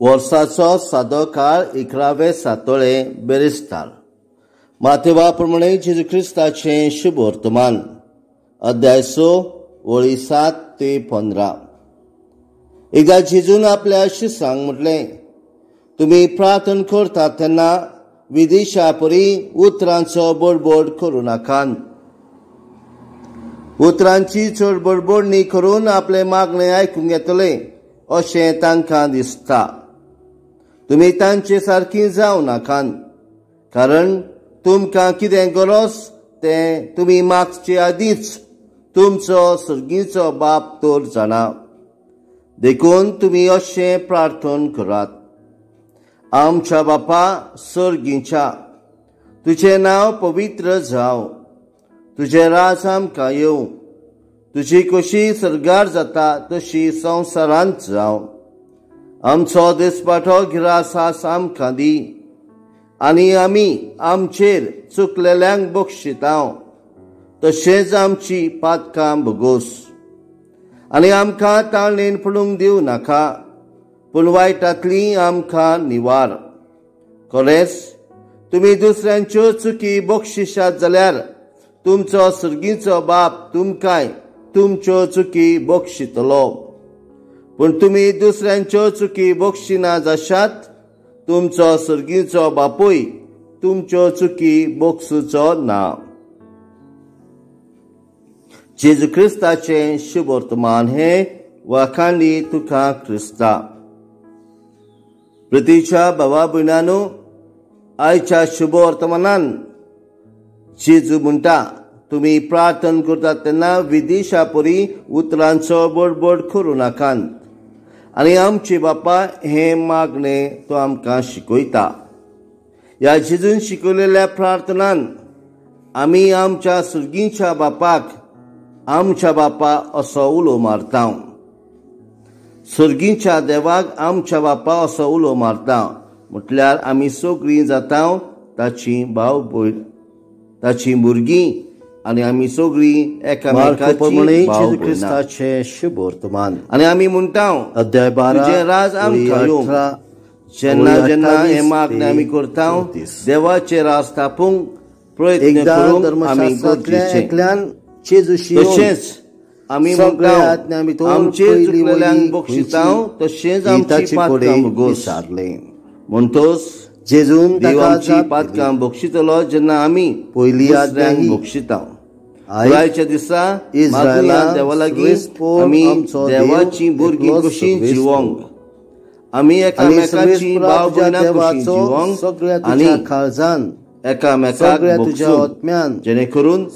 वर्साचो सादो काळ 11वें सातोळे बेरेस्तार माथेवा प्रमाणे जेजू ख्रिस्ताचें शुभ वर्तमान अध्याय 6 वळी 7 ते 15। एकदा जेजून आपल्या शिष्यांक म्हटलें, तुमी प्रार्थना करतात तेन्ना विदिशा परी उतरांचो बडबड करूं नाकात। उतरांची चड बडबडणी करून आपले मागणे आयकूंक येतले अशें तांकां दिसता। तुमी तांचे सारकी जावं नाकात, कारण तुमकां कितें गरज तें तुमी मागचे आदींच तुमचो सर्गीचो बाप तर जाणा। देखून तुमी अशें प्रार्थना करात, आमच्या बापा सर्गीच्या, तुजें नांव पवित्र जावं, तुजें राज आमकां येवं, तुजी कशी सर्गार जाता तशी संवसारांत जावं। आमचो दिसपाठो गिरास आमकां दी, आनी आमी आमचेर चुकलेल्यांक बक्षितांव तशेंच आमची पातकां भोगोस। आनी आमकां ताळणेन पडूंक दिवं नाका, पूण वायटांतली आमकां निवार। खरेंच तुमी दुसऱ्यांच्यो चुकी बक्षिशात जाल्यार तुमचो सर्गीचो बाप तुमकांय तुमच्यो चुकी बक्षितलो। पूण तुमी दुसऱ्यांच्यो चुकी बक्षिना जाशात, तुमचो सर्गीचो बापूय तुमच्यो चुकी बक्षुचो ना। जेजू ख्रिस्ताचें शुभ वर्तमान हे वाखाणी तुका क्रिस्ता। प्रितीच्या भावा भयणांनो, आयच्या शुभ वर्तमानान जेजू म्हणटा, तुमी प्रार्थना करतात तेन्ना विदिशा परी उतरांचो बडबड करूं नाकात। आनी आमचे बापा हे मागणे तो आमकां शिकयता। ह्या जेजून शिकयलेल्या प्रार्थनान आमी आमच्या सर्गीच्या बापाक आमच्या बापा असो उलो मारता। सर्गीच्या देवाक आमच्या बापा असो उलो मारता म्हटल्यार आमी सगळीं जाता ताची भाव भयण, ताची भुरगीं, आनी आमी सगळीं एकामेकाची भाव ख्रिस्ताचें शुभ वर्तमान। आनी आमी म्हणटा अध्याय 12 तुजें राज आमकां येवं। जेन्ना जेन्ना हे मागणे आमी करता देवाचें राज स्थापूंक प्रयत्न करूंक आमी गरजेचें। तशेंच आमी म्हणटा आमचेर चुकलेल्यांक बक्षिता तशेंच आमची पातकां भोगोस। म्हणटोच जेजून देवाची पातकां बक्षितलो जेन्ना आमी पयलीं आदल्यांक बक्षिता। आयच्या दिसा इस्रायेलान देवा लागीं आमी देवाची भुरगीं कशीं जिवंक, आमी एकामेकाची भाव भयणां कशीं जिवंक आनी काळजान एकामेकाक बक्षूंक, जेणे करून